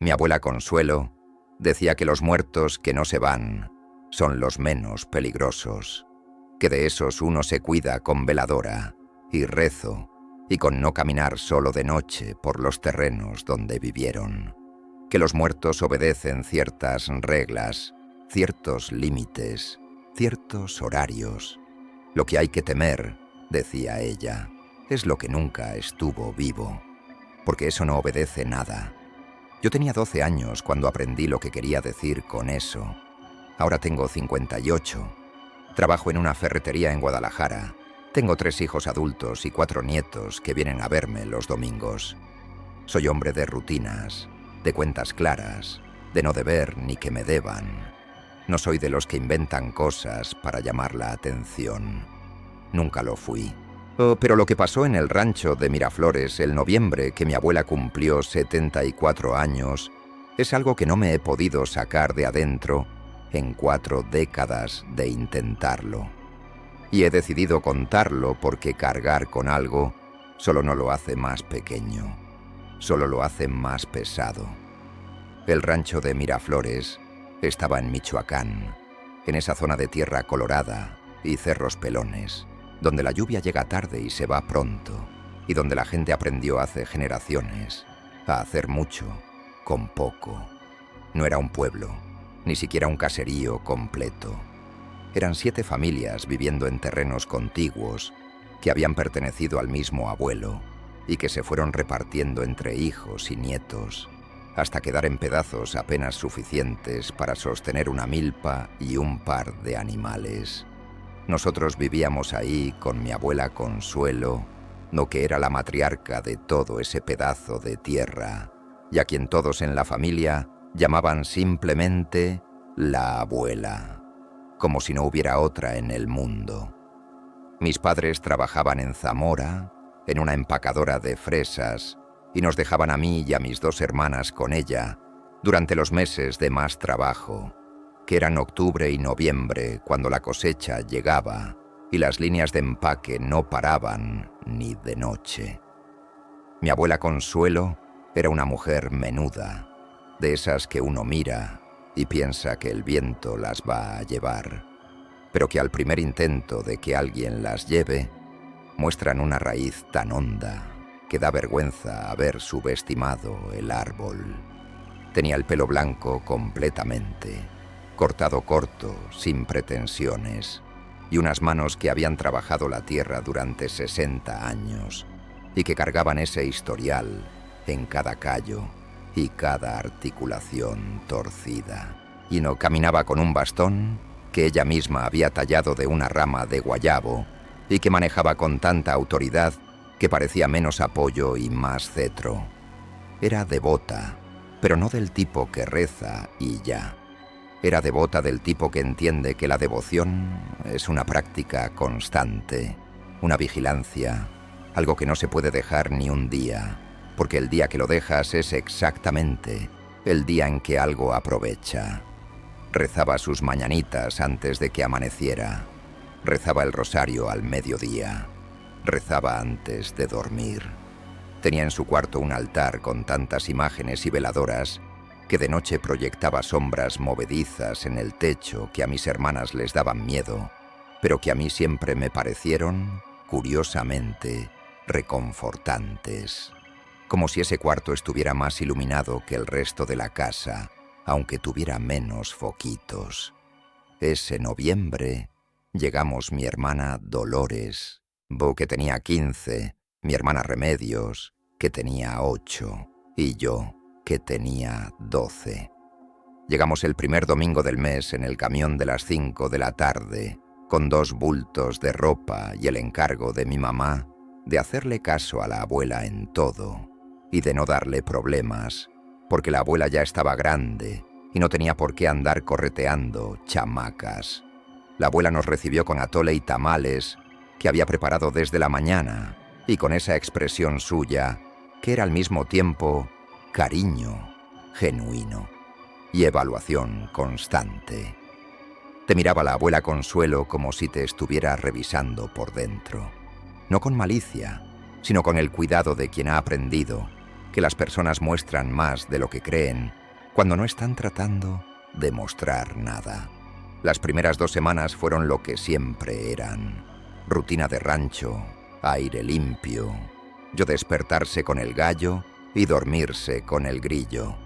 Mi abuela Consuelo decía que los muertos que no se van son los menos peligrosos, que de esos uno se cuida con veladora y rezo y con no caminar solo de noche por los terrenos donde vivieron, que los muertos obedecen ciertas reglas, ciertos límites, ciertos horarios. Lo que hay que temer, decía ella, es lo que nunca estuvo vivo, porque eso no obedece nada. Yo tenía 12 años cuando aprendí lo que quería decir con eso. Ahora tengo 58. Trabajo en una ferretería en Guadalajara. Tengo 3 hijos adultos y 4 nietos que vienen a verme los domingos. Soy hombre de rutinas, de cuentas claras, de no deber ni que me deban. No soy de los que inventan cosas para llamar la atención. Nunca lo fui. Pero lo que pasó en el rancho de Miraflores el noviembre que mi abuela cumplió 74 años es algo que no me he podido sacar de adentro en 4 décadas de intentarlo. Y he decidido contarlo porque cargar con algo solo no lo hace más pequeño, solo lo hace más pesado. El rancho de Miraflores estaba en Michoacán, en esa zona de tierra colorada y cerros pelones, donde la lluvia llega tarde y se va pronto, y donde la gente aprendió hace generaciones a hacer mucho con poco. No era un pueblo, ni siquiera un caserío completo. Eran 7 familias viviendo en terrenos contiguos que habían pertenecido al mismo abuelo y que se fueron repartiendo entre hijos y nietos hasta quedar en pedazos apenas suficientes para sostener una milpa y un par de animales. Nosotros vivíamos ahí con mi abuela Consuelo, no que era la matriarca de todo ese pedazo de tierra, y a quien todos en la familia llamaban simplemente la abuela, como si no hubiera otra en el mundo. Mis padres trabajaban en Zamora, en una empacadora de fresas, y nos dejaban a mí y a mis 2 hermanas con ella durante los meses de más trabajo, que eran octubre y noviembre, cuando la cosecha llegaba y las líneas de empaque no paraban ni de noche. Mi abuela Consuelo era una mujer menuda, de esas que uno mira y piensa que el viento las va a llevar, pero que al primer intento de que alguien las lleve, muestran una raíz tan honda que da vergüenza haber subestimado el árbol. Tenía el pelo blanco completamente, cortado corto, sin pretensiones, y unas manos que habían trabajado la tierra durante 60 años y que cargaban ese historial en cada callo y cada articulación torcida. Y no caminaba con un bastón que ella misma había tallado de una rama de guayabo y que manejaba con tanta autoridad que parecía menos apoyo y más cetro. Era devota, pero no del tipo que reza y ya. Era devota del tipo que entiende que la devoción es una práctica constante, una vigilancia, algo que no se puede dejar ni un día, porque el día que lo dejas es exactamente el día en que algo aprovecha. Rezaba sus mañanitas antes de que amaneciera, rezaba el rosario al mediodía, rezaba antes de dormir. Tenía en su cuarto un altar con tantas imágenes y veladoras que de noche proyectaba sombras movedizas en el techo que a mis hermanas les daban miedo, pero que a mí siempre me parecieron, curiosamente, reconfortantes. Como si ese cuarto estuviera más iluminado que el resto de la casa, aunque tuviera menos foquitos. Ese noviembre llegamos mi hermana Dolores, que tenía 15, mi hermana Remedios, que tenía 8, y yo, que tenía 12. Llegamos el primer domingo del mes en el camión de las 5 de la tarde, con 2 bultos de ropa y el encargo de mi mamá de hacerle caso a la abuela en todo y de no darle problemas, porque la abuela ya estaba grande y no tenía por qué andar correteando chamacas. La abuela nos recibió con atole y tamales que había preparado desde la mañana y con esa expresión suya que era al mismo tiempo cariño genuino y evaluación constante. Te miraba la abuela Consuelo como si te estuviera revisando por dentro, no con malicia, sino con el cuidado de quien ha aprendido que las personas muestran más de lo que creen cuando no están tratando de mostrar nada. Las primeras 2 semanas fueron lo que siempre eran: rutina de rancho, aire limpio, yo despertarse con el gallo y dormirse con el grillo.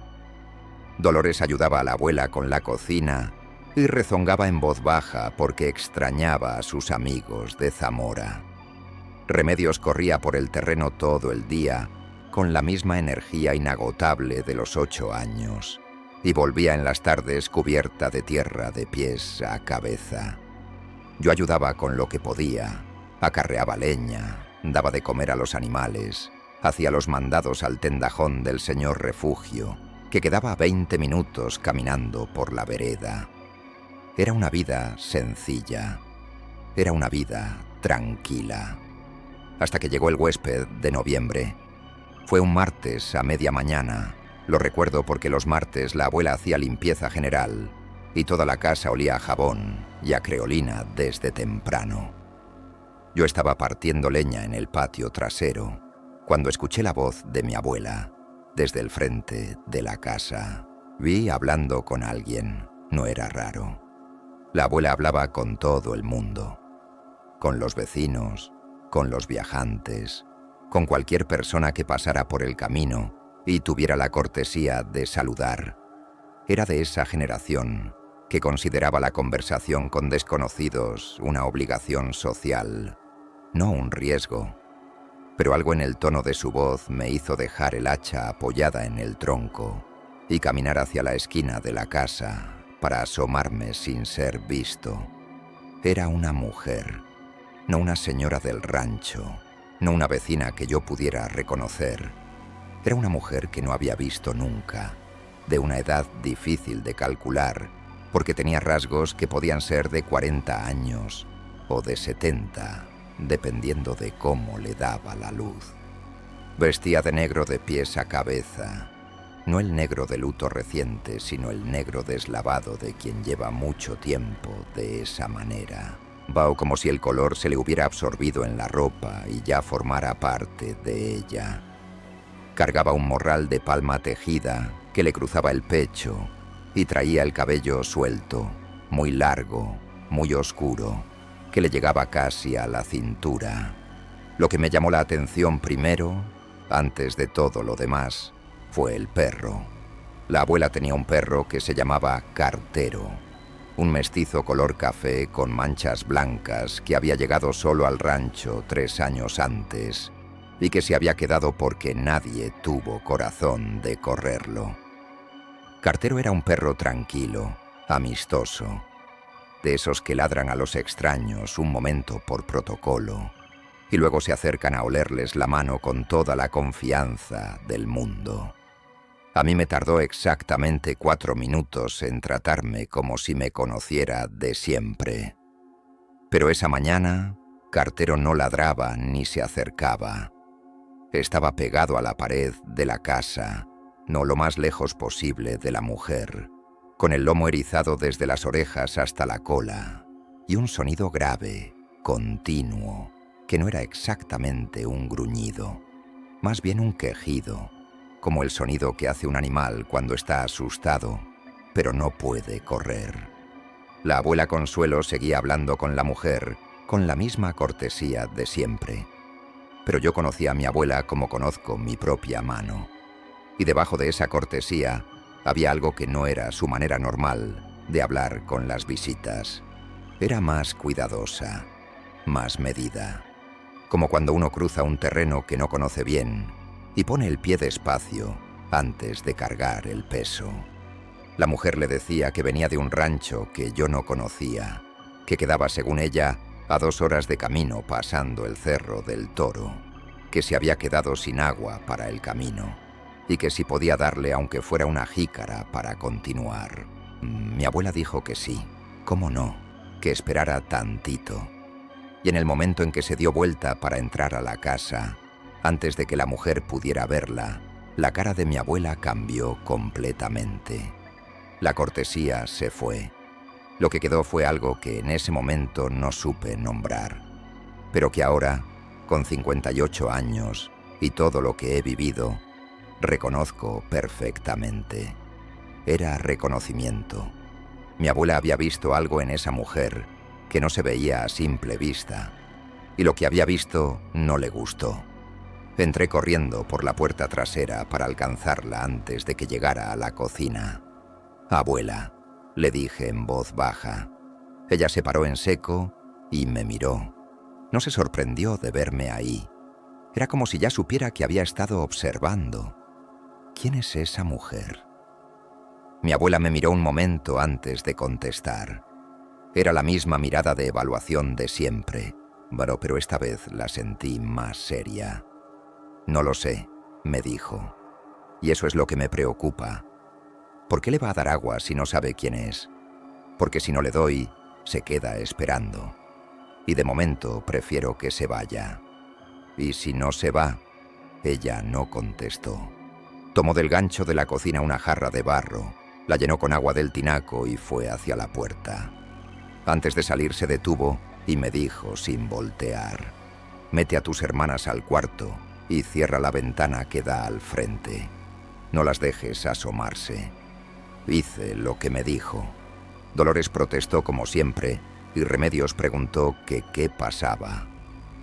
Dolores ayudaba a la abuela con la cocina y rezongaba en voz baja porque extrañaba a sus amigos de Zamora. Remedios corría por el terreno todo el día con la misma energía inagotable de los 8 años y volvía en las tardes cubierta de tierra de pies a cabeza. Yo ayudaba con lo que podía, acarreaba leña, daba de comer a los animales, hacía los mandados al tendajón del señor Refugio, que quedaba 20 minutos caminando por la vereda. Era una vida sencilla, era una vida tranquila. Hasta que llegó el huésped de noviembre. Fue un martes a media mañana. Lo recuerdo porque los martes la abuela hacía limpieza general y toda la casa olía a jabón y a creolina desde temprano. Yo estaba partiendo leña en el patio trasero cuando escuché la voz de mi abuela desde el frente de la casa. Vi hablando con alguien, no era raro. La abuela hablaba con todo el mundo, con los vecinos, con los viajantes, con cualquier persona que pasara por el camino y tuviera la cortesía de saludar. Era de esa generación que consideraba la conversación con desconocidos una obligación social, no un riesgo. Pero algo en el tono de su voz me hizo dejar el hacha apoyada en el tronco y caminar hacia la esquina de la casa para asomarme sin ser visto. Era una mujer, no una señora del rancho, no una vecina que yo pudiera reconocer. Era una mujer que no había visto nunca, de una edad difícil de calcular, porque tenía rasgos que podían ser de 40 años o de 70, dependiendo de cómo le daba la luz. Vestía de negro de pies a cabeza, no el negro de luto reciente, sino el negro deslavado de quien lleva mucho tiempo de esa manera. Vaho como si el color se le hubiera absorbido en la ropa y ya formara parte de ella. Cargaba un morral de palma tejida que le cruzaba el pecho y traía el cabello suelto, muy largo, muy oscuro, que le llegaba casi a la cintura. Lo que me llamó la atención primero, antes de todo lo demás, fue el perro. La abuela tenía un perro que se llamaba Cartero, un mestizo color café con manchas blancas que había llegado solo al rancho 3 años antes y que se había quedado porque nadie tuvo corazón de correrlo. Cartero era un perro tranquilo, amistoso, de esos que ladran a los extraños un momento por protocolo y luego se acercan a olerles la mano con toda la confianza del mundo. A mí me tardó exactamente 4 minutos en tratarme como si me conociera de siempre. Pero esa mañana, Cartero no ladraba ni se acercaba. Estaba pegado a la pared de la casa, no lo más lejos posible de la mujer, con el lomo erizado desde las orejas hasta la cola, y un sonido grave, continuo, que no era exactamente un gruñido, más bien un quejido, como el sonido que hace un animal cuando está asustado, pero no puede correr. La abuela Consuelo seguía hablando con la mujer con la misma cortesía de siempre, pero yo conocía a mi abuela como conozco mi propia mano, y debajo de esa cortesía había algo que no era su manera normal de hablar con las visitas. Era más cuidadosa, más medida, como cuando uno cruza un terreno que no conoce bien y pone el pie despacio antes de cargar el peso. La mujer le decía que venía de un rancho que yo no conocía, que quedaba, según ella, a 2 horas de camino pasando el Cerro del Toro, que se había quedado sin agua para el camino y que si podía darle aunque fuera una jícara para continuar. Mi abuela dijo que sí, cómo no, que esperara tantito. Y en el momento en que se dio vuelta para entrar a la casa, antes de que la mujer pudiera verla, la cara de mi abuela cambió completamente. La cortesía se fue. Lo que quedó fue algo que en ese momento no supe nombrar, pero que ahora, con 58 años y todo lo que he vivido, Reconozco perfectamente. Era reconocimiento. Mi abuela había visto algo en esa mujer que no se veía a simple vista, y lo que había visto no le gustó. Entré corriendo por la puerta trasera para alcanzarla antes de que llegara a la cocina. «Abuela», le dije en voz baja. Ella se paró en seco y me miró. No se sorprendió de verme ahí. Era como si ya supiera que había estado observando. ¿Quién es esa mujer? Mi abuela me miró un momento antes de contestar. Era la misma mirada de evaluación de siempre, pero esta vez la sentí más seria. «No lo sé», me dijo. «Y eso es lo que me preocupa. ¿Por qué le va a dar agua si no sabe quién es? Porque si no le doy, se queda esperando. Y de momento prefiero que se vaya». «¿Y si no se va?». Ella no contestó. Tomó del gancho de la cocina una jarra de barro, la llenó con agua del tinaco y fue hacia la puerta. Antes de salir se detuvo y me dijo sin voltear: «Mete a tus hermanas al cuarto y cierra la ventana que da al frente. No las dejes asomarse». Hice lo que me dijo. Dolores protestó como siempre y Remedios preguntó que qué pasaba.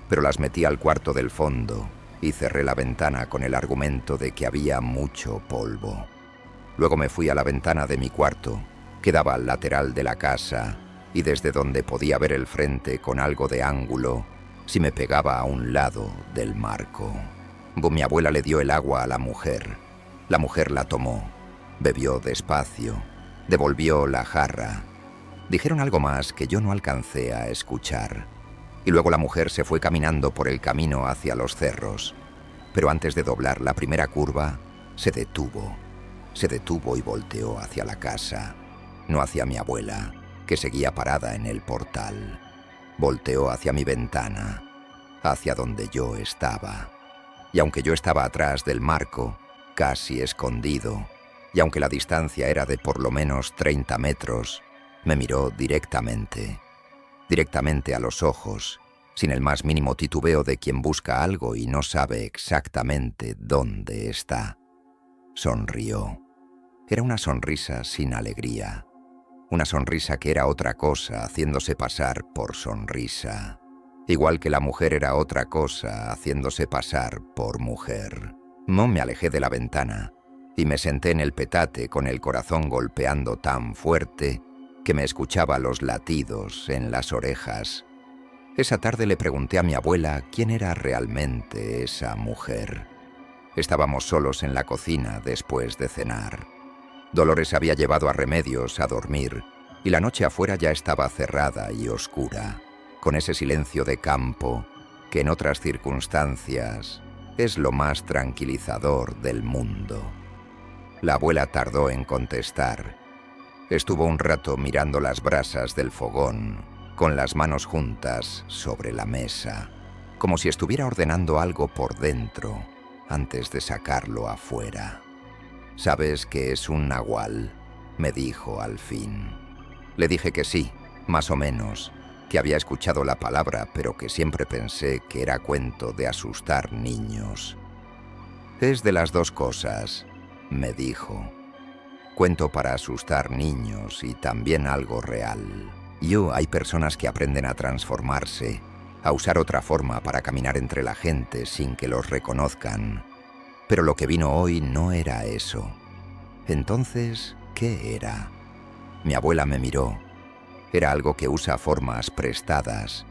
Pero las metí al cuarto del fondo y cerré la ventana con el argumento de que había mucho polvo. Luego me fui a la ventana de mi cuarto, que daba al lateral de la casa, y desde donde podía ver el frente con algo de ángulo, si me pegaba a un lado del marco. Mi abuela le dio el agua a la mujer. La mujer la tomó, bebió despacio, devolvió la jarra. Dijeron algo más que yo no alcancé a escuchar. Y luego la mujer se fue caminando por el camino hacia los cerros. Pero antes de doblar la primera curva, se detuvo. Se detuvo y volteó hacia la casa, no hacia mi abuela, que seguía parada en el portal. Volteó hacia mi ventana, hacia donde yo estaba. Y aunque yo estaba atrás del marco, casi escondido, y aunque la distancia era de por lo menos 30 metros, me miró directamente a los ojos, sin el más mínimo titubeo de quien busca algo y no sabe exactamente dónde está. Sonrió. Era una sonrisa sin alegría, una sonrisa que era otra cosa haciéndose pasar por sonrisa, igual que la mujer era otra cosa haciéndose pasar por mujer. No me alejé de la ventana y me senté en el petate con el corazón golpeando tan fuerte que me escuchaba los latidos en las orejas. Esa tarde le pregunté a mi abuela quién era realmente esa mujer. Estábamos solos en la cocina después de cenar. Dolores había llevado a Remedios a dormir y la noche afuera ya estaba cerrada y oscura, con ese silencio de campo que en otras circunstancias es lo más tranquilizador del mundo. La abuela tardó en contestar. Estuvo un rato mirando las brasas del fogón, con las manos juntas sobre la mesa, como si estuviera ordenando algo por dentro antes de sacarlo afuera. «¿Sabes qué es un nahual?», me dijo al fin. Le dije que sí, más o menos, que había escuchado la palabra, pero que siempre pensé que era cuento de asustar niños. «Es de las dos cosas», me dijo. «Cuento para asustar niños y también algo real. Hay personas que aprenden a transformarse, a usar otra forma para caminar entre la gente sin que los reconozcan. Pero lo que vino hoy no era eso. Entonces, ¿qué era?». Mi abuela me miró. Era algo que usa formas prestadas,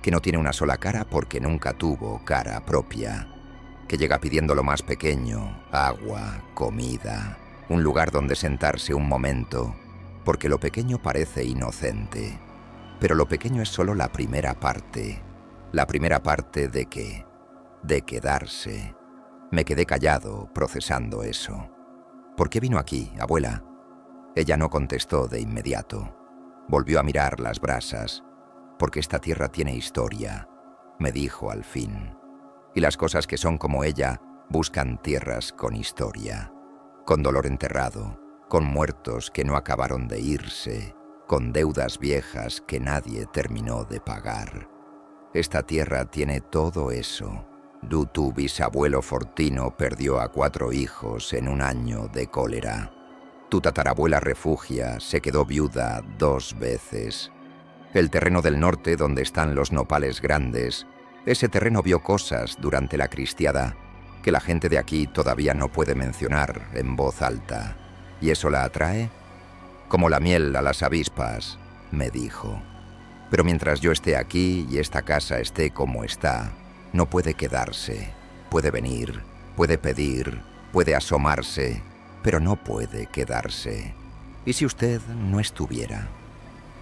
que no tiene una sola cara porque nunca tuvo cara propia, que llega pidiendo lo más pequeño, agua, comida, un lugar donde sentarse un momento, porque lo pequeño parece inocente. Pero lo pequeño es solo la primera parte. ¿La primera parte de qué? De quedarse. Me quedé callado, procesando eso. «¿Por qué vino aquí, abuela?». Ella no contestó de inmediato. Volvió a mirar las brasas. «Porque esta tierra tiene historia», me dijo al fin. «Y las cosas que son como ella buscan tierras con historia, con dolor enterrado, con muertos que no acabaron de irse, con deudas viejas que nadie terminó de pagar. Esta tierra tiene todo eso, Tu bisabuelo Fortino perdió a 4 hijos en un año de cólera. Tu tatarabuela Refugia se quedó viuda 2 veces. El terreno del norte, donde están los nopales grandes, ese terreno vio cosas durante la cristiada que la gente de aquí todavía no puede mencionar en voz alta. ¿Y eso la atrae? Como la miel a las avispas, me dijo. Pero mientras yo esté aquí y esta casa esté como está, no puede quedarse. Puede venir, puede pedir, puede asomarse, pero no puede quedarse. ¿Y si usted no estuviera?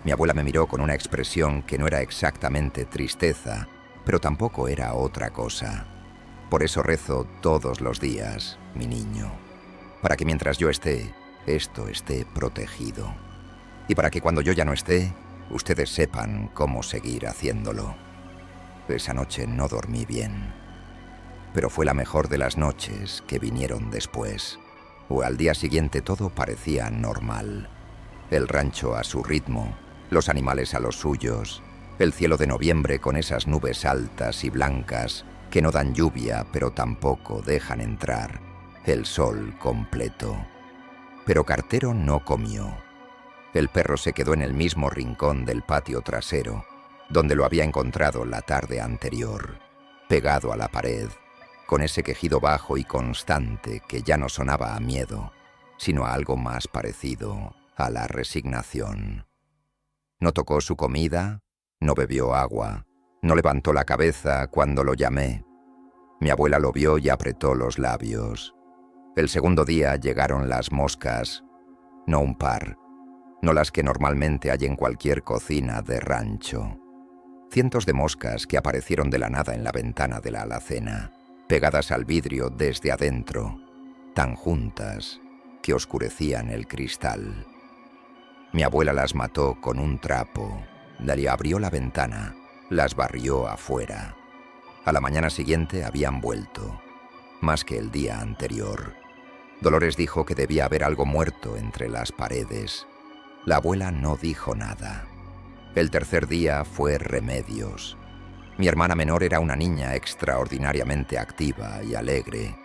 Mi abuela me miró con una expresión que no era exactamente tristeza, pero tampoco era otra cosa. Por eso rezo todos los días, mi niño, para que mientras yo esté, esto esté protegido. Y para que cuando yo ya no esté, ustedes sepan cómo seguir haciéndolo. Esa noche no dormí bien, pero fue la mejor de las noches que vinieron después. Al día siguiente todo parecía normal. El rancho a su ritmo, los animales a los suyos, el cielo de noviembre con esas nubes altas y blancas que no dan lluvia pero tampoco dejan entrar el sol completo. Pero Cartero no comió. El perro se quedó en el mismo rincón del patio trasero, donde lo había encontrado la tarde anterior, pegado a la pared, con ese quejido bajo y constante que ya no sonaba a miedo, sino a algo más parecido a la resignación. No tocó su comida, no bebió agua, no levantó la cabeza cuando lo llamé. Mi abuela lo vio y apretó los labios. El segundo día llegaron las moscas, no un par, no las que normalmente hay en cualquier cocina de rancho. Cientos de moscas que aparecieron de la nada en la ventana de la alacena, pegadas al vidrio desde adentro, tan juntas que oscurecían el cristal. Mi abuela las mató con un trapo, le abrió la ventana, las barrió afuera. A la mañana siguiente habían vuelto, más que el día anterior. Dolores dijo que debía haber algo muerto entre las paredes. La abuela no dijo nada. El tercer día fue remedios. Mi hermana menor era una niña extraordinariamente activa y alegre,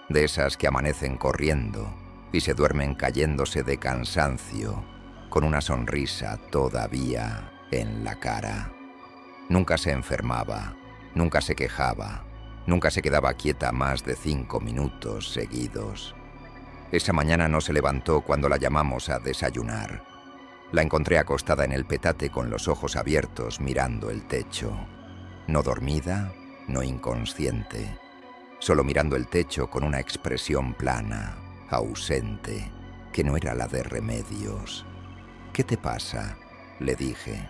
de esas que amanecen corriendo y se duermen cayéndose de cansancio, con una sonrisa todavía en la cara. Nunca se enfermaba, nunca se quejaba, nunca se quedaba quieta más de 5 minutos seguidos. Esa mañana no se levantó cuando la llamamos a desayunar. La encontré acostada en el petate con los ojos abiertos mirando el techo. No dormida, no inconsciente, solo mirando el techo con una expresión plana, ausente, que no era la de Remedios. «¿Qué te pasa?», le dije.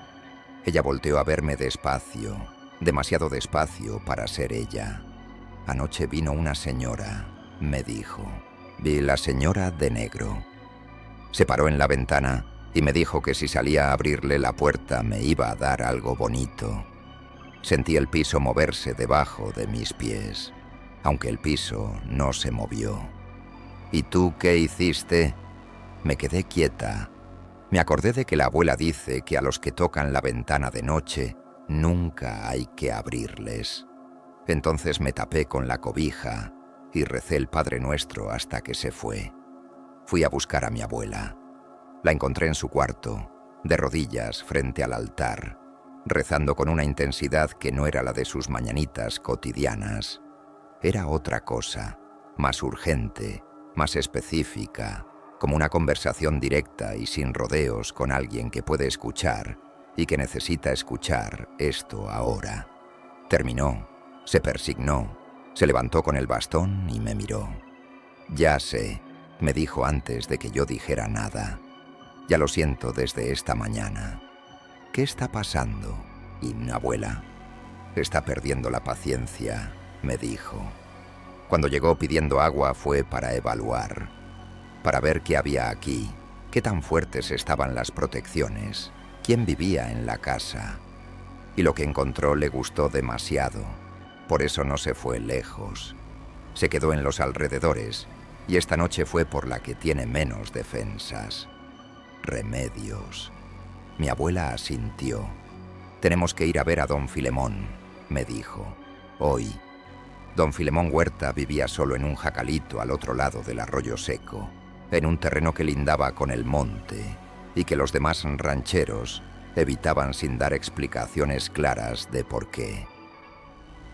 Ella volteó a verme despacio, demasiado despacio para ser ella. «Anoche vino una señora», me dijo. «Vi la señora de negro». Se paró en la ventana y me dijo que si salía a abrirle la puerta me iba a dar algo bonito. Sentí el piso moverse debajo de mis pies, aunque el piso no se movió. «¿Y tú qué hiciste?». Me quedé quieta. Me acordé de que la abuela dice que a los que tocan la ventana de noche nunca hay que abrirles. Entonces me tapé con la cobija y recé el Padre Nuestro hasta que se fue. Fui a buscar a mi abuela. La encontré en su cuarto, de rodillas frente al altar, rezando con una intensidad que no era la de sus mañanitas cotidianas. Era otra cosa, más urgente, más específica, como una conversación directa y sin rodeos con alguien que puede escuchar y que necesita escuchar esto ahora. Terminó, se persignó, se levantó con el bastón y me miró. «Ya sé», me dijo antes de que yo dijera nada. «Ya lo siento desde esta mañana». «¿Qué está pasando?». «Y mi abuela está perdiendo la paciencia», me dijo. Cuando llegó pidiendo agua fue para evaluar, para ver qué había aquí, qué tan fuertes estaban las protecciones, quién vivía en la casa. Y lo que encontró le gustó demasiado, por eso no se fue lejos. Se quedó en los alrededores y esta noche fue por la que tiene menos defensas. Remedios. Mi abuela asintió. «Tenemos que ir a ver a don Filemón», me dijo. «Hoy». Don Filemón Huerta vivía solo en un jacalito al otro lado del arroyo seco, en un terreno que lindaba con el monte y que los demás rancheros evitaban sin dar explicaciones claras de por qué.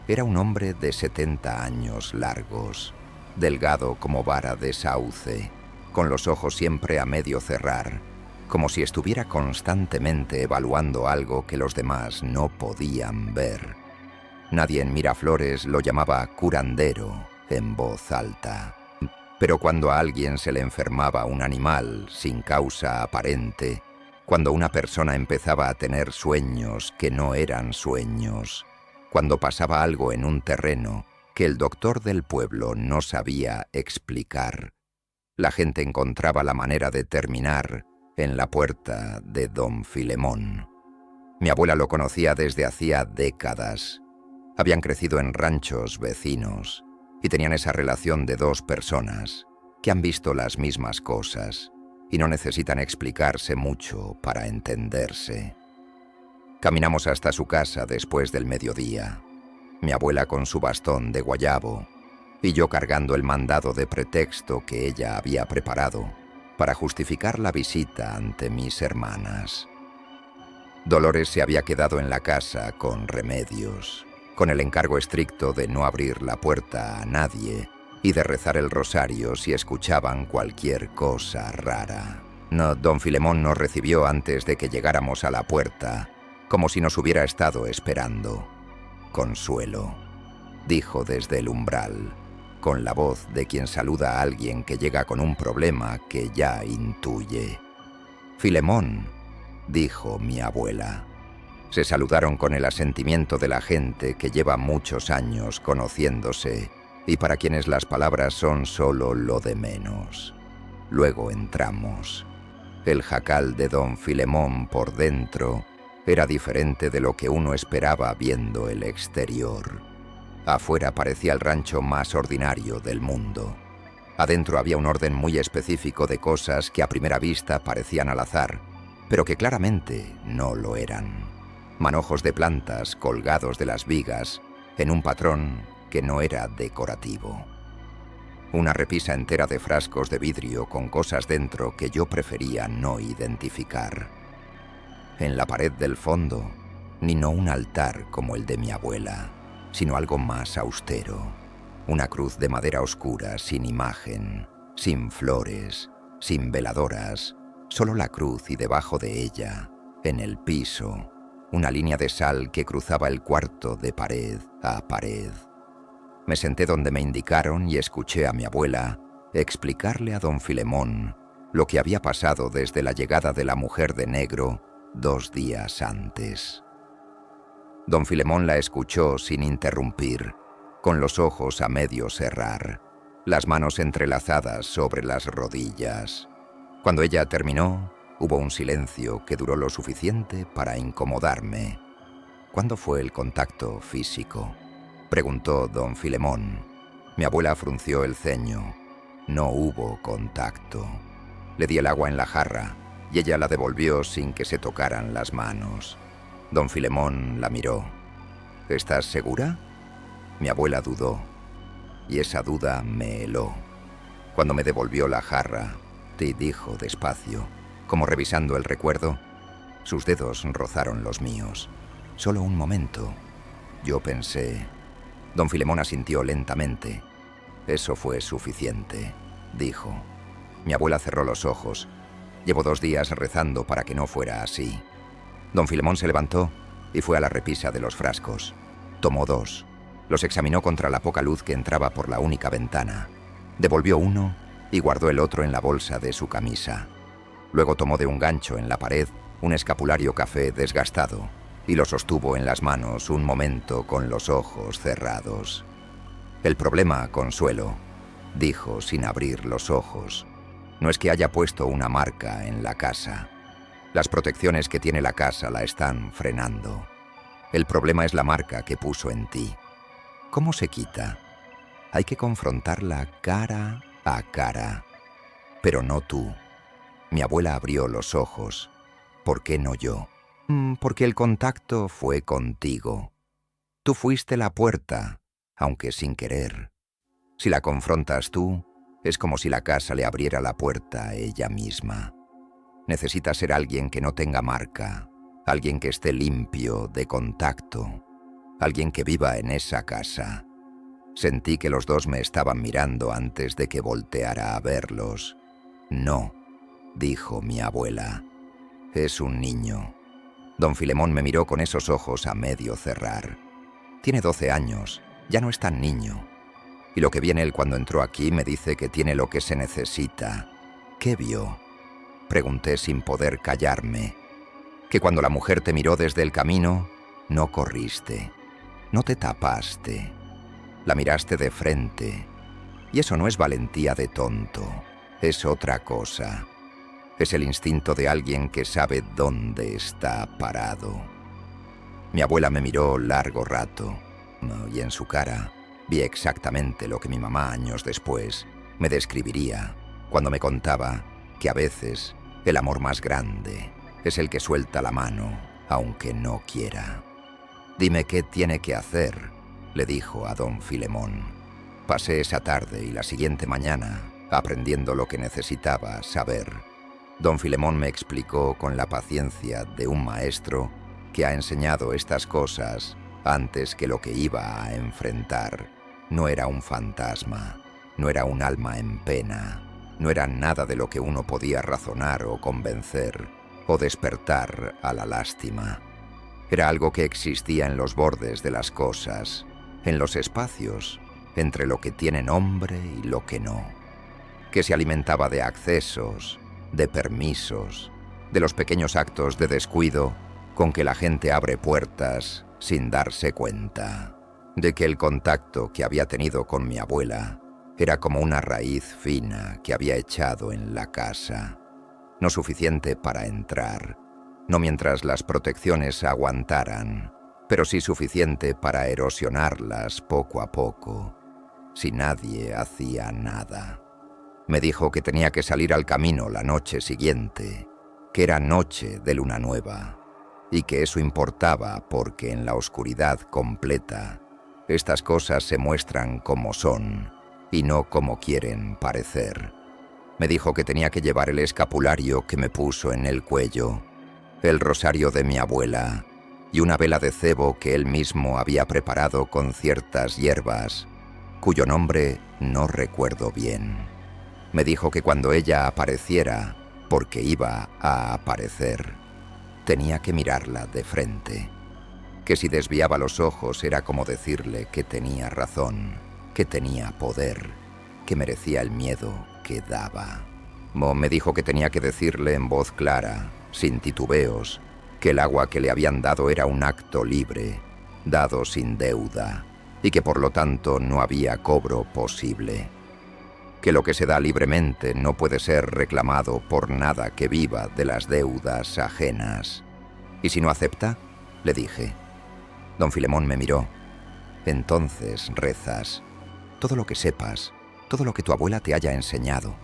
Era un hombre de 70 años largos, delgado como vara de sauce, con los ojos siempre a medio cerrar, como si estuviera constantemente evaluando algo que los demás no podían ver. Nadie en Miraflores lo llamaba curandero en voz alta. Pero cuando a alguien se le enfermaba un animal sin causa aparente, cuando una persona empezaba a tener sueños que no eran sueños, cuando pasaba algo en un terreno que el doctor del pueblo no sabía explicar, la gente encontraba la manera de terminar en la puerta de don Filemón. Mi abuela lo conocía desde hacía décadas. Habían crecido en ranchos vecinos y tenían esa relación de dos personas que han visto las mismas cosas y no necesitan explicarse mucho para entenderse. Caminamos hasta su casa después del mediodía, mi abuela con su bastón de guayabo y yo cargando el mandado de pretexto que ella había preparado para justificar la visita ante mis hermanas. Dolores se había quedado en la casa con Remedios, con el encargo estricto de no abrir la puerta a nadie y de rezar el rosario si escuchaban cualquier cosa rara. No, don Filemón nos recibió antes de que llegáramos a la puerta, como si nos hubiera estado esperando. Consuelo, dijo desde el umbral, con la voz de quien saluda a alguien que llega con un problema que ya intuye. Filemón, dijo mi abuela. Se saludaron con el asentimiento de la gente que lleva muchos años conociéndose y para quienes las palabras son solo lo de menos. Luego entramos. El jacal de don Filemón por dentro era diferente de lo que uno esperaba viendo el exterior. Afuera parecía el rancho más ordinario del mundo. Adentro había un orden muy específico de cosas que a primera vista parecían al azar, pero que claramente no lo eran. Manojos de plantas colgados de las vigas en un patrón que no era decorativo. Una repisa entera de frascos de vidrio con cosas dentro que yo prefería no identificar. En la pared del fondo, ni no un altar como el de mi abuela, sino algo más austero. Una cruz de madera oscura sin imagen, sin flores, sin veladoras, solo la cruz y debajo de ella, en el piso, una línea de sal que cruzaba el cuarto de pared a pared. Me senté donde me indicaron y escuché a mi abuela explicarle a don Filemón lo que había pasado desde la llegada de la mujer de negro 2 días antes. Don Filemón la escuchó sin interrumpir, con los ojos a medio cerrar, las manos entrelazadas sobre las rodillas. Cuando ella terminó, hubo un silencio que duró lo suficiente para incomodarme. ¿Cuándo fue el contacto físico?, preguntó don Filemón. Mi abuela frunció el ceño. No hubo contacto. Le di el agua en la jarra y ella la devolvió sin que se tocaran las manos. Don Filemón la miró. ¿Estás segura? Mi abuela dudó, y esa duda me heló. Cuando me devolvió la jarra, te dijo despacio, como revisando el recuerdo, sus dedos rozaron los míos. Solo un momento. Yo pensé. Don Filemón asintió lentamente. Eso fue suficiente, dijo. Mi abuela cerró los ojos. Llevo 2 días rezando para que no fuera así. Don Filemón se levantó y fue a la repisa de los frascos. Tomó 2. Los examinó contra la poca luz que entraba por la única ventana. Devolvió uno y guardó el otro en la bolsa de su camisa. Luego tomó de un gancho en la pared un escapulario café desgastado y lo sostuvo en las manos un momento con los ojos cerrados. El problema, Consuelo, dijo sin abrir los ojos, no es que haya puesto una marca en la casa. Las protecciones que tiene la casa la están frenando. El problema es la marca que puso en ti. ¿Cómo se quita? Hay que confrontarla cara a cara. Pero no tú. Mi abuela abrió los ojos. ¿Por qué no yo? Porque el contacto fue contigo. Tú fuiste la puerta. aunque sin querer. Si la confrontas tú, es como si la casa le abriera la puerta a ella misma. Necesita ser alguien que no tenga marca, alguien que esté limpio de contacto, alguien que viva en esa casa. Sentí que los dos me estaban mirando antes de que volteara a verlos. «No», dijo mi abuela, «es un niño». Don Filemón me miró con esos ojos a medio cerrar. «Tiene 12 años, ya no es tan niño. Y lo que viene él cuando entró aquí me dice que tiene lo que se necesita». «¿Qué vio?», pregunté sin poder callarme. «Que cuando la mujer te miró desde el camino, no corriste, no te tapaste, la miraste de frente. Y eso no es valentía de tonto, es otra cosa. Es el instinto de alguien que sabe dónde está parado». Mi abuela me miró largo rato, y en su cara vi exactamente lo que mi mamá años después me describiría cuando me contaba que a veces el amor más grande es el que suelta la mano aunque no quiera. «Dime qué tiene que hacer», le dijo a don Filemón. Pasé esa tarde y la siguiente mañana aprendiendo lo que necesitaba saber. Don Filemón me explicó con la paciencia de un maestro que ha enseñado estas cosas antes que lo que iba a enfrentar. No era un fantasma, no era un alma en pena, no era nada de lo que uno podía razonar o convencer o despertar a la lástima. Era algo que existía en los bordes de las cosas, en los espacios, entre lo que tiene nombre y lo que no, que se alimentaba de accesos, de permisos, de los pequeños actos de descuido con que la gente abre puertas sin darse cuenta, de que el contacto que había tenido con mi abuela era como una raíz fina que había echado en la casa, no suficiente para entrar, no mientras las protecciones aguantaran, pero sí suficiente para erosionarlas poco a poco, si nadie hacía nada. Me dijo que tenía que salir al camino la noche siguiente, que era noche de luna nueva, y que eso importaba porque en la oscuridad completa estas cosas se muestran como son y no como quieren parecer. Me dijo que tenía que llevar el escapulario que me puso en el cuello, el rosario de mi abuela y una vela de cebo que él mismo había preparado con ciertas hierbas, cuyo nombre no recuerdo bien. Me dijo que cuando ella apareciera, porque iba a aparecer, tenía que mirarla de frente, que si desviaba los ojos era como decirle que tenía razón, que tenía poder, que merecía el miedo que daba. Me dijo que tenía que decirle en voz clara, sin titubeos, que el agua que le habían dado era un acto libre, dado sin deuda, y que por lo tanto no había cobro posible. Que lo que se da libremente no puede ser reclamado por nada que viva de las deudas ajenas. «¿Y si no acepta?», le dije. Don Filemón me miró. «Entonces rezas. Todo lo que sepas, todo lo que tu abuela te haya enseñado.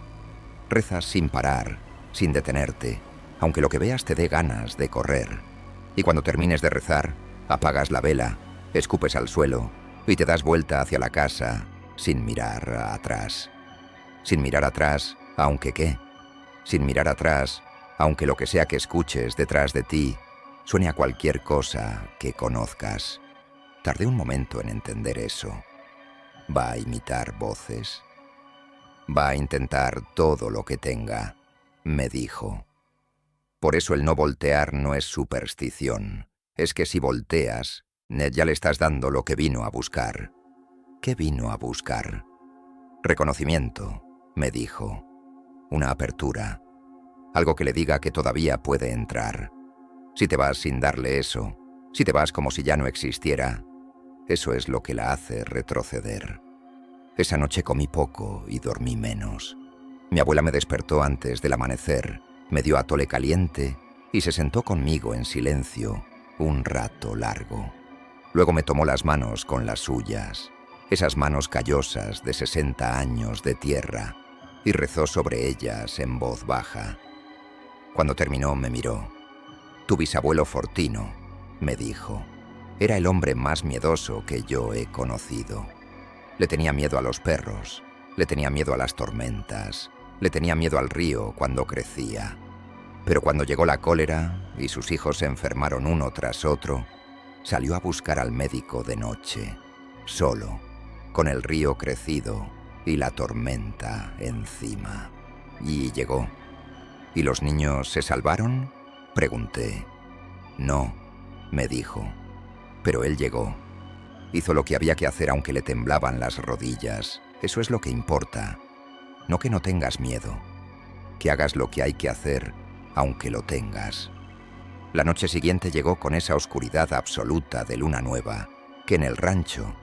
Rezas sin parar, sin detenerte, aunque lo que veas te dé ganas de correr. Y cuando termines de rezar, apagas la vela, escupes al suelo y te das vuelta hacia la casa sin mirar atrás. Sin mirar atrás, aunque qué. Sin mirar atrás, aunque lo que sea que escuches detrás de ti suene a cualquier cosa que conozcas». Tardé un momento en entender eso. Va a imitar voces. Va a intentar todo lo que tenga, me dijo. Por eso el no voltear no es superstición. Es que si volteas, ya le estás dando lo que vino a buscar. ¿Qué vino a buscar? Reconocimiento, me dijo. Una apertura. Algo que le diga que todavía puede entrar. Si te vas sin darle eso, si te vas como si ya no existiera, eso es lo que la hace retroceder. Esa noche comí poco y dormí menos. Mi abuela me despertó antes del amanecer, me dio atole caliente y se sentó conmigo en silencio un rato largo. Luego me tomó las manos con las suyas, esas manos callosas de 60 años de tierra, y rezó sobre ellas en voz baja. Cuando terminó me miró. «Tu bisabuelo Fortino», me dijo, «era el hombre más miedoso que yo he conocido. Le tenía miedo a los perros, le tenía miedo a las tormentas, le tenía miedo al río cuando crecía. Pero cuando llegó la cólera y sus hijos se enfermaron uno tras otro, salió a buscar al médico de noche, solo, con el río crecido y la tormenta encima. Y llegó. ¿Y los niños se salvaron?, pregunté. No, me dijo. Pero él llegó. Hizo lo que había que hacer aunque le temblaban las rodillas. Eso es lo que importa. No que no tengas miedo. Que hagas lo que hay que hacer aunque lo tengas. La noche siguiente llegó con esa oscuridad absoluta de luna nueva, que en el rancho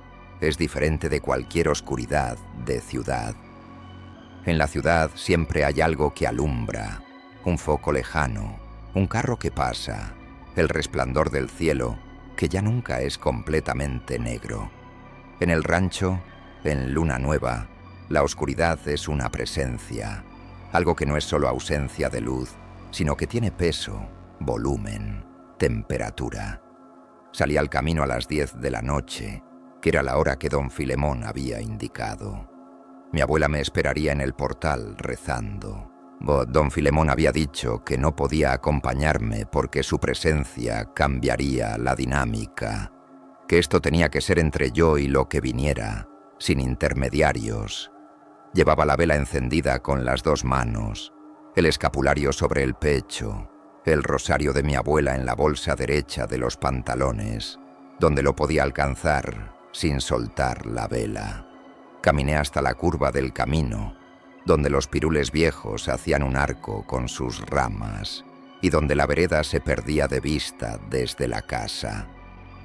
es diferente de cualquier oscuridad de ciudad. En la ciudad siempre hay algo que alumbra, un foco lejano, un carro que pasa, el resplandor del cielo, que ya nunca es completamente negro. En el rancho, en luna nueva, la oscuridad es una presencia, algo que no es solo ausencia de luz, sino que tiene peso, volumen, temperatura. Salí al camino a las 10 de la noche, que era la hora que don Filemón había indicado. Mi abuela me esperaría en el portal rezando. Don Filemón había dicho que no podía acompañarme porque su presencia cambiaría la dinámica, que esto tenía que ser entre yo y lo que viniera, sin intermediarios. Llevaba la vela encendida con las 2 manos, el escapulario sobre el pecho, el rosario de mi abuela en la bolsa derecha de los pantalones, donde lo podía alcanzar sin soltar la vela. Caminé hasta la curva del camino, donde los pirules viejos hacían un arco con sus ramas y donde la vereda se perdía de vista desde la casa.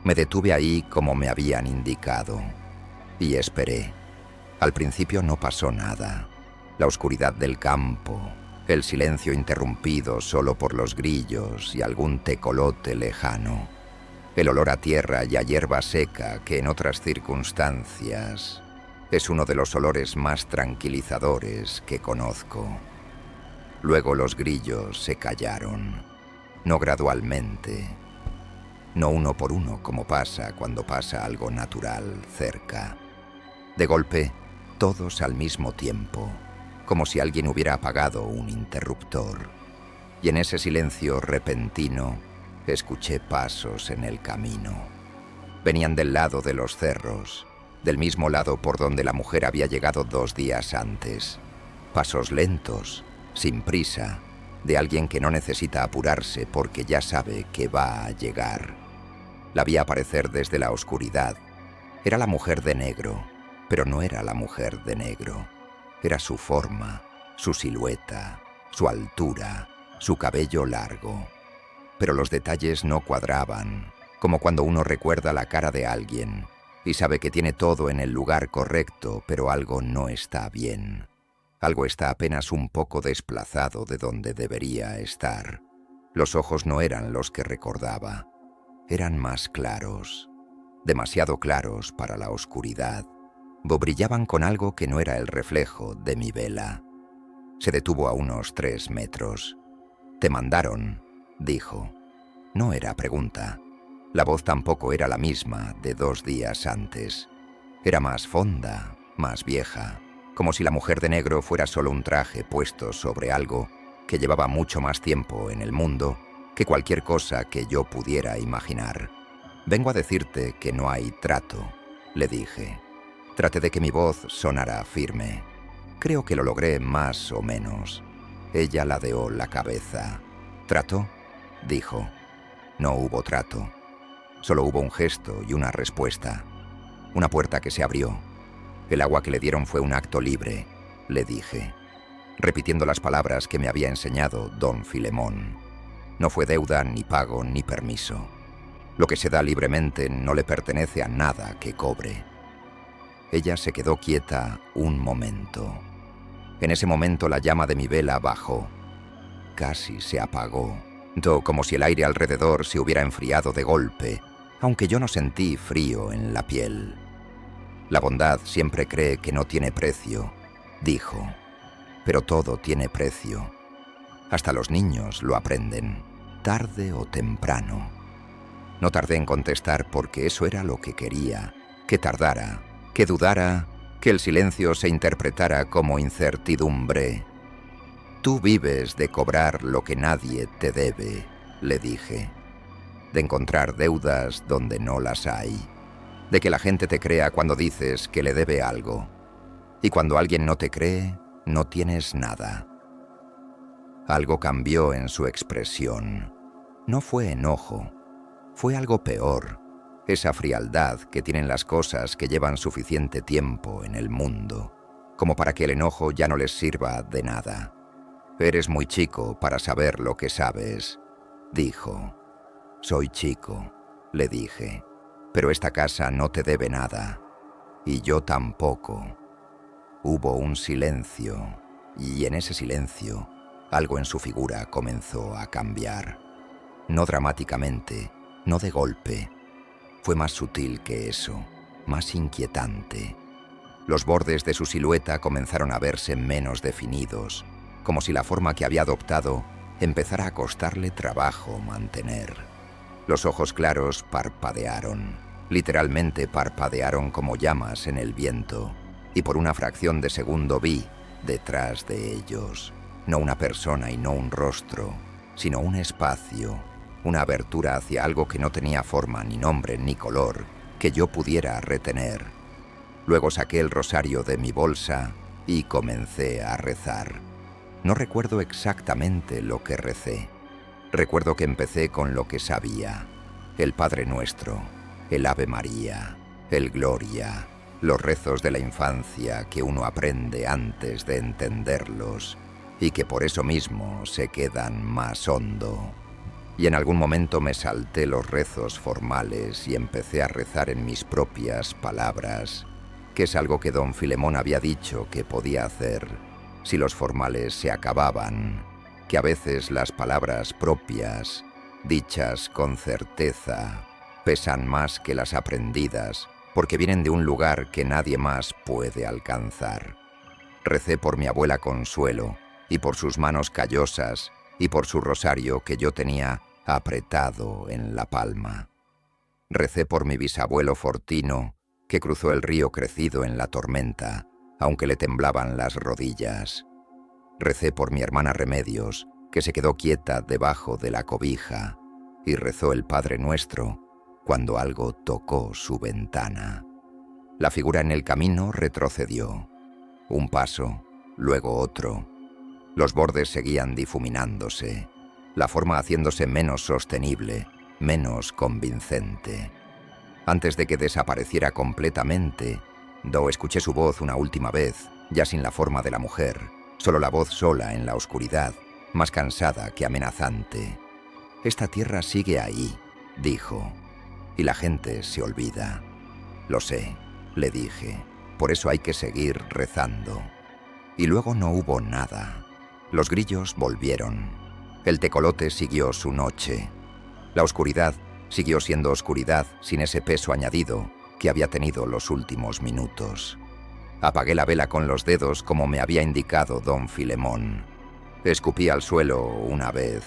Me detuve ahí como me habían indicado y esperé. Al principio no pasó nada. La oscuridad del campo, el silencio interrumpido solo por los grillos y algún tecolote lejano, el olor a tierra y a hierba seca que en otras circunstancias es uno de los olores más tranquilizadores que conozco. Luego los grillos se callaron, no gradualmente, no uno por uno como pasa cuando pasa algo natural cerca. De golpe, todos al mismo tiempo, como si alguien hubiera apagado un interruptor. Y en ese silencio repentino, escuché pasos en el camino. Venían del lado de los cerros, del mismo lado por donde la mujer había llegado 2 días antes. Pasos lentos, sin prisa, de alguien que no necesita apurarse porque ya sabe que va a llegar. La vi aparecer desde la oscuridad. Era la mujer de negro, pero no era la mujer de negro. Era su forma, su silueta, su altura, su cabello largo. Pero los detalles no cuadraban, como cuando uno recuerda la cara de alguien y sabe que tiene todo en el lugar correcto, pero algo no está bien. Algo está apenas un poco desplazado de donde debería estar. Los ojos no eran los que recordaba. Eran más claros, demasiado claros para la oscuridad. Brillaban con algo que no era el reflejo de mi vela. Se detuvo a unos 3 metros. «¿Te mandaron?», dijo. No era pregunta. La voz tampoco era la misma de 2 días antes. Era más fonda, más vieja, como si la mujer de negro fuera solo un traje puesto sobre algo que llevaba mucho más tiempo en el mundo que cualquier cosa que yo pudiera imaginar. «Vengo a decirte que no hay trato», le dije. Traté de que mi voz sonara firme. Creo que lo logré más o menos. Ella ladeó la cabeza. «¿Trato?», dijo. No hubo trato. Solo hubo un gesto y una respuesta. Una puerta que se abrió. El agua que le dieron fue un acto libre, le dije, repitiendo las palabras que me había enseñado don Filemón. No fue deuda, ni pago, ni permiso. Lo que se da libremente no le pertenece a nada que cobre. Ella se quedó quieta un momento. En ese momento la llama de mi vela bajó. Casi se apagó, como si el aire alrededor se hubiera enfriado de golpe, aunque yo no sentí frío en la piel. La bondad siempre cree que no tiene precio, dijo, pero todo tiene precio. Hasta los niños lo aprenden, tarde o temprano. No tardé en contestar porque eso era lo que quería, que tardara, que dudara que el silencio se interpretara como incertidumbre. «Tú vives de cobrar lo que nadie te debe», le dije, «de encontrar deudas donde no las hay, de que la gente te crea cuando dices que le debe algo, y cuando alguien no te cree, no tienes nada». Algo cambió en su expresión. No fue enojo, fue algo peor, esa frialdad que tienen las cosas que llevan suficiente tiempo en el mundo, como para que el enojo ya no les sirva de nada. «Eres muy chico para saber lo que sabes», dijo. «Soy chico», le dije, «pero esta casa no te debe nada, y yo tampoco». Hubo un silencio, y en ese silencio, algo en su figura comenzó a cambiar. No dramáticamente, no de golpe. Fue más sutil que eso, más inquietante. Los bordes de su silueta comenzaron a verse menos definidos, como si la forma que había adoptado empezara a costarle trabajo mantener. Los ojos claros parpadearon, literalmente parpadearon como llamas en el viento, y por una fracción de segundo vi, detrás de ellos, no una persona y no un rostro, sino un espacio, una abertura hacia algo que no tenía forma, ni nombre, ni color, que yo pudiera retener. Luego saqué el rosario de mi bolsa y comencé a rezar. No recuerdo exactamente lo que recé. Recuerdo que empecé con lo que sabía: el Padre Nuestro, el Ave María, el Gloria, los rezos de la infancia que uno aprende antes de entenderlos y que por eso mismo se quedan más hondo. Y en algún momento me salté los rezos formales y empecé a rezar en mis propias palabras, que es algo que don Filemón había dicho que podía hacer si los formales se acababan, que a veces las palabras propias, dichas con certeza, pesan más que las aprendidas, porque vienen de un lugar que nadie más puede alcanzar. Recé por mi abuela Consuelo, y por sus manos callosas, y por su rosario que yo tenía apretado en la palma. Recé por mi bisabuelo Fortino, que cruzó el río crecido en la tormenta, aunque le temblaban las rodillas. Recé por mi hermana Remedios, que se quedó quieta debajo de la cobija, y rezó el Padre Nuestro cuando algo tocó su ventana. La figura en el camino retrocedió. Un paso, luego otro. Los bordes seguían difuminándose, la forma haciéndose menos sostenible, menos convincente. Antes de que desapareciera completamente, escuché su voz una última vez, ya sin la forma de la mujer, solo la voz sola en la oscuridad, más cansada que amenazante. «Esta tierra sigue ahí», dijo, «y la gente se olvida». «Lo sé», le dije, «por eso hay que seguir rezando». Y luego no hubo nada. Los grillos volvieron. El tecolote siguió su noche. La oscuridad siguió siendo oscuridad sin ese peso añadido que había tenido los últimos minutos. Apagué la vela con los dedos como me había indicado don Filemón. Escupí al suelo una vez.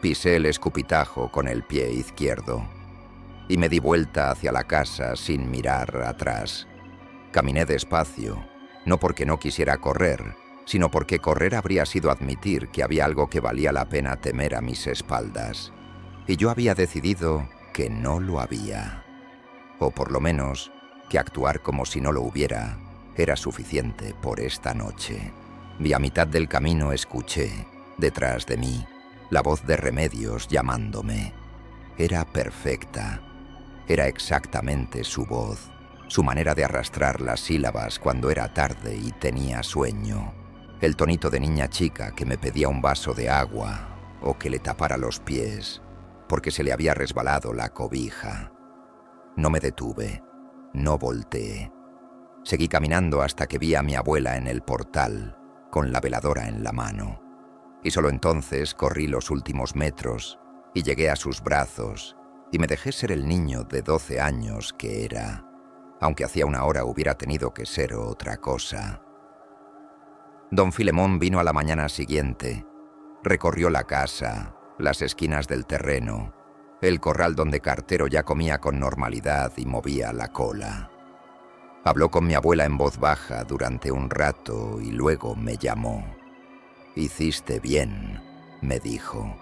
Pisé el escupitajo con el pie izquierdo y me di vuelta hacia la casa sin mirar atrás. Caminé despacio, no porque no quisiera correr, sino porque correr habría sido admitir que había algo que valía la pena temer a mis espaldas. Y yo había decidido que no lo había. O por lo menos, que actuar como si no lo hubiera era suficiente por esta noche. Y a mitad del camino escuché, detrás de mí, la voz de Remedios llamándome. Era perfecta. Era exactamente su voz, su manera de arrastrar las sílabas cuando era tarde y tenía sueño. El tonito de niña chica que me pedía un vaso de agua o que le tapara los pies porque se le había resbalado la cobija. No me detuve, no volteé. Seguí caminando hasta que vi a mi abuela en el portal, con la veladora en la mano. Y solo entonces corrí los últimos metros y llegué a sus brazos y me dejé ser el niño de 12 años que era, aunque hacía una hora hubiera tenido que ser otra cosa. Don Filemón vino a la mañana siguiente. Recorrió la casa, las esquinas del terreno, el corral donde Cartero ya comía con normalidad y movía la cola. Habló con mi abuela en voz baja durante un rato y luego me llamó. «Hiciste bien», me dijo.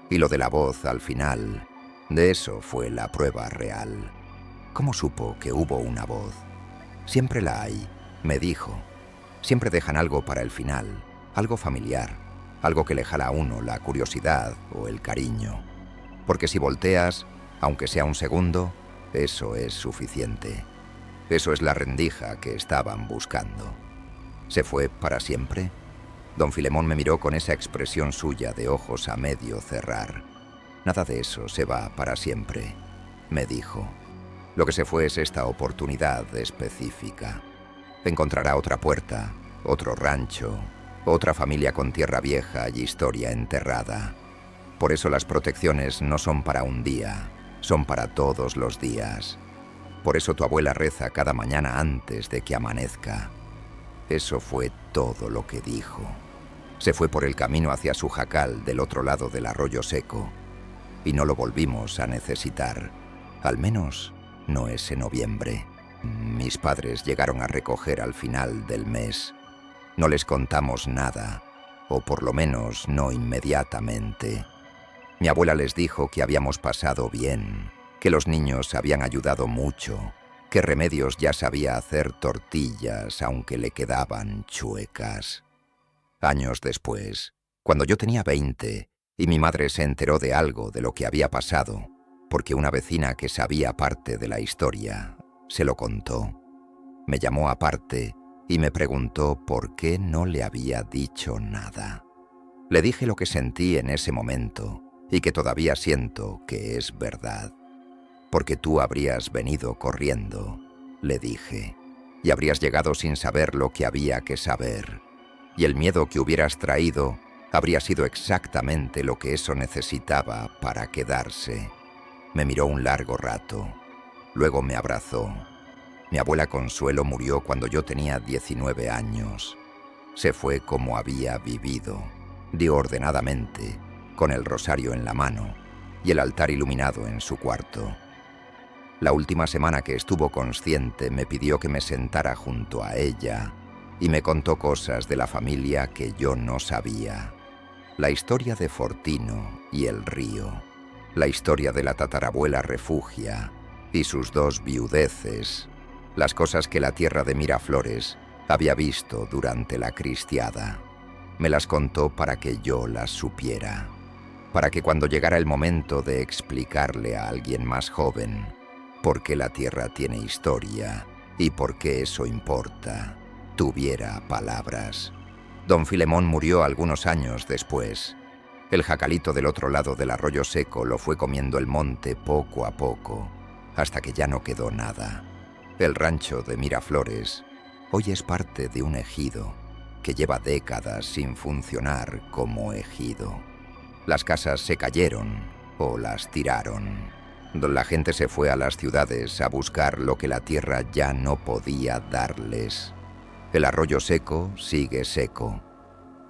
Y lo de la voz al final, de eso fue la prueba real. ¿Cómo supo que hubo una voz? Siempre la hay, me dijo. Siempre dejan algo para el final, algo familiar, algo que le jala a uno la curiosidad o el cariño. Porque si volteas, aunque sea un segundo, eso es suficiente. Eso es la rendija que estaban buscando. ¿Se fue para siempre? Don Filemón me miró con esa expresión suya de ojos a medio cerrar. Nada de eso se va para siempre, me dijo. Lo que se fue es esta oportunidad específica. Encontrará otra puerta, otro rancho, otra familia con tierra vieja y historia enterrada. Por eso las protecciones no son para un día, son para todos los días. Por eso tu abuela reza cada mañana antes de que amanezca. Eso fue todo lo que dijo. Se fue por el camino hacia su jacal del otro lado del arroyo seco. Y no lo volvimos a necesitar. Al menos no ese noviembre. Mis padres llegaron a recoger al final del mes. No les contamos nada, o por lo menos no inmediatamente. Mi abuela les dijo que habíamos pasado bien, que los niños habían ayudado mucho, que Remedios ya sabía hacer tortillas aunque le quedaban chuecas. Años después, cuando yo tenía 20 y mi madre se enteró de algo de lo que había pasado, porque una vecina que sabía parte de la historia se lo contó. Me llamó aparte y me preguntó por qué no le había dicho nada. Le dije lo que sentí en ese momento y que todavía siento que es verdad. Porque tú habrías venido corriendo, le dije, y habrías llegado sin saber lo que había que saber. Y el miedo que hubieras traído habría sido exactamente lo que eso necesitaba para quedarse. Me miró un largo rato. Luego me abrazó. Mi abuela Consuelo murió cuando yo tenía 19 años. Se fue como había vivido, dio ordenadamente, con el rosario en la mano y el altar iluminado en su cuarto. La última semana que estuvo consciente me pidió que me sentara junto a ella y me contó cosas de la familia que yo no sabía. La historia de Fortino y el río, la historia de la tatarabuela Refugia y sus 2 viudeces, las cosas que la tierra de Miraflores había visto durante la cristiada. Me las contó para que yo las supiera, para que cuando llegara el momento de explicarle a alguien más joven por qué la tierra tiene historia y por qué eso importa, tuviera palabras. Don Filemón murió algunos años después. El jacalito del otro lado del arroyo seco lo fue comiendo el monte poco a poco, hasta que ya no quedó nada. El rancho de Miraflores hoy es parte de un ejido que lleva décadas sin funcionar como ejido. Las casas se cayeron o las tiraron. La gente se fue a las ciudades a buscar lo que la tierra ya no podía darles. El arroyo seco sigue seco.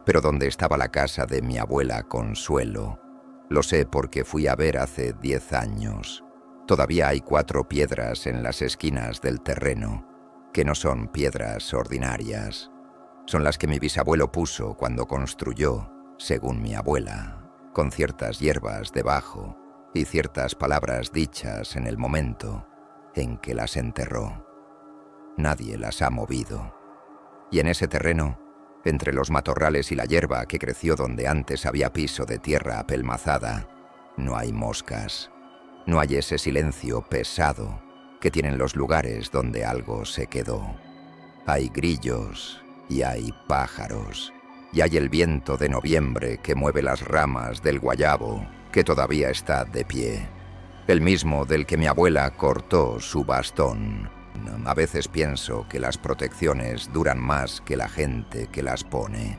Pero donde estaba la casa de mi abuela Consuelo, lo sé porque fui a ver hace 10 años. Todavía hay 4 piedras en las esquinas del terreno, que no son piedras ordinarias. Son las que mi bisabuelo puso cuando construyó, según mi abuela, con ciertas hierbas debajo y ciertas palabras dichas en el momento en que las enterró. Nadie las ha movido. Y en ese terreno, entre los matorrales y la hierba que creció donde antes había piso de tierra apelmazada, no hay moscas. No hay ese silencio pesado que tienen los lugares donde algo se quedó. Hay grillos y hay pájaros, y hay el viento de noviembre que mueve las ramas del guayabo que todavía está de pie, el mismo del que mi abuela cortó su bastón. A veces pienso que las protecciones duran más que la gente que las pone.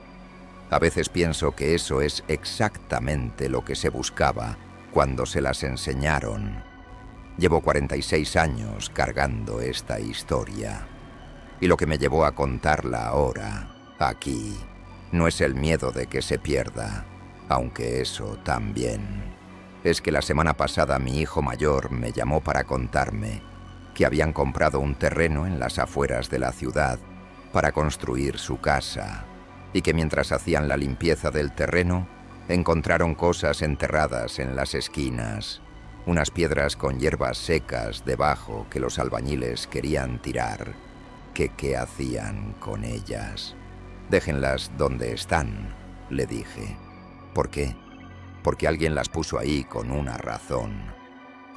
A veces pienso que eso es exactamente lo que se buscaba cuando se las enseñaron. Llevo 46 años cargando esta historia. Y lo que me llevó a contarla ahora, aquí, no es el miedo de que se pierda, aunque eso también. Es que la semana pasada mi hijo mayor me llamó para contarme que habían comprado un terreno en las afueras de la ciudad para construir su casa y que mientras hacían la limpieza del terreno encontraron cosas enterradas en las esquinas, unas piedras con hierbas secas debajo que los albañiles querían tirar. ¿Qué hacían con ellas? Déjenlas donde están, le dije. ¿Por qué? Porque alguien las puso ahí con una razón.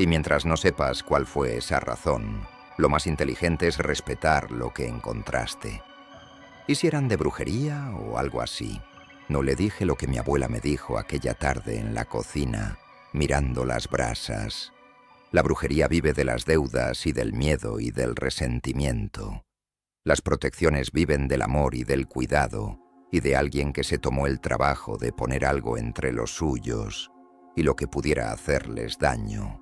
Y mientras no sepas cuál fue esa razón, lo más inteligente es respetar lo que encontraste. ¿Y si eran de brujería o algo así? No le dije lo que mi abuela me dijo aquella tarde en la cocina, mirando las brasas. La brujería vive de las deudas y del miedo y del resentimiento. Las protecciones viven del amor y del cuidado y de alguien que se tomó el trabajo de poner algo entre los suyos y lo que pudiera hacerles daño.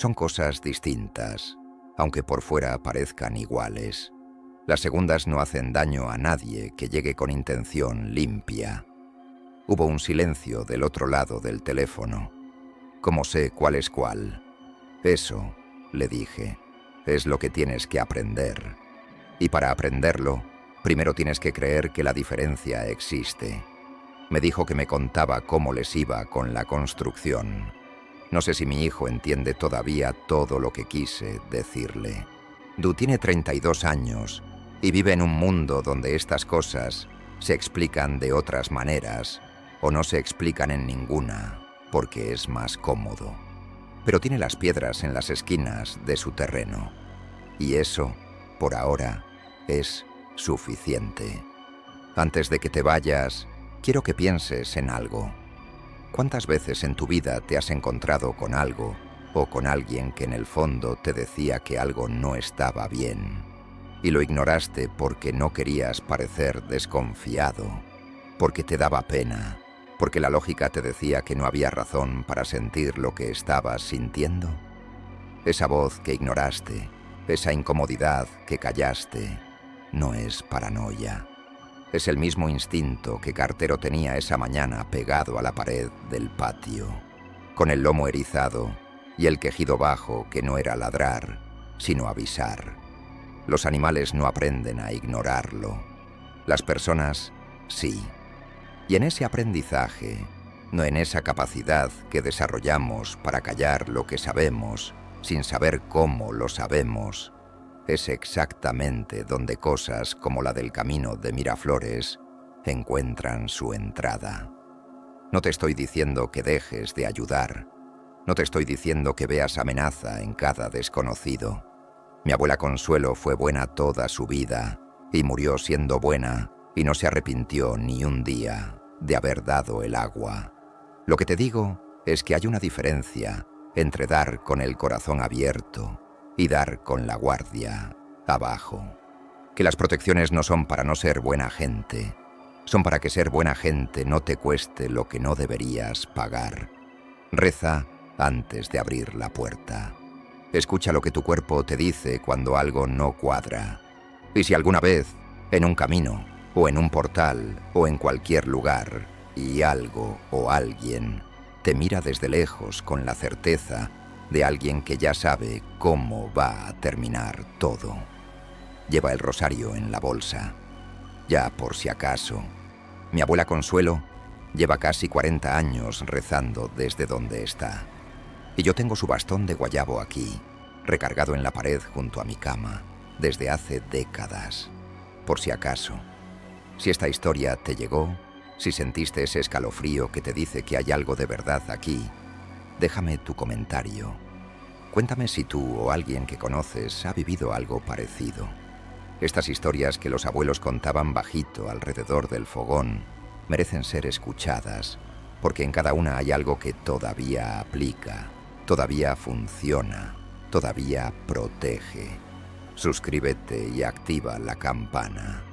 Son cosas distintas, aunque por fuera parezcan iguales. Las segundas no hacen daño a nadie que llegue con intención limpia. Hubo un silencio del otro lado del teléfono. ¿Cómo sé cuál es cuál? Eso, le dije, es lo que tienes que aprender. Y para aprenderlo, primero tienes que creer que la diferencia existe. Me dijo que me contaba cómo les iba con la construcción. No sé si mi hijo entiende todavía todo lo que quise decirle. Du tiene 32 años y vive en un mundo donde estas cosas se explican de otras maneras o no se explican en ninguna porque es más cómodo. Pero tiene las piedras en las esquinas de su terreno y eso, por ahora, es suficiente. Antes de que te vayas, quiero que pienses en algo. ¿Cuántas veces en tu vida te has encontrado con algo o con alguien que en el fondo te decía que algo no estaba bien y lo ignoraste porque no querías parecer desconfiado, porque te daba pena, porque la lógica te decía que no había razón para sentir lo que estabas sintiendo? Esa voz que ignoraste, esa incomodidad que callaste, no es paranoia. Es el mismo instinto que Cartero tenía esa mañana pegado a la pared del patio, con el lomo erizado y el quejido bajo que no era ladrar, sino avisar. Los animales no aprenden a ignorarlo. Las personas, sí. Y en ese aprendizaje, no en esa capacidad que desarrollamos para callar lo que sabemos, sin saber cómo lo sabemos, es exactamente donde cosas como la del camino de Miraflores encuentran su entrada. No te estoy diciendo que dejes de ayudar. No te estoy diciendo que veas amenaza en cada desconocido. Mi abuela Consuelo fue buena toda su vida y murió siendo buena y no se arrepintió ni un día de haber dado el agua. Lo que te digo es que hay una diferencia entre dar con el corazón abierto y dar con la guardia abajo. Que las protecciones no son para no ser buena gente, son para que ser buena gente no te cueste lo que no deberías pagar. Reza antes de abrir la puerta. Escucha lo que tu cuerpo te dice cuando algo no cuadra. Y si alguna vez, en un camino, o en un portal, o en cualquier lugar, y algo o alguien te mira desde lejos con la certeza de alguien que ya sabe cómo va a terminar todo. Lleva el rosario en la bolsa, ya por si acaso. Mi abuela Consuelo lleva casi 40 años rezando desde donde está. Y yo tengo su bastón de guayabo aquí, recargado en la pared junto a mi cama, desde hace décadas. Por si acaso. Si esta historia te llegó, si sentiste ese escalofrío que te dice que hay algo de verdad aquí, déjame tu comentario. Cuéntame si tú o alguien que conoces ha vivido algo parecido. Estas historias que los abuelos contaban bajito alrededor del fogón merecen ser escuchadas, porque en cada una hay algo que todavía aplica, todavía funciona, todavía protege. Suscríbete y activa la campana.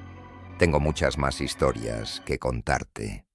Tengo muchas más historias que contarte.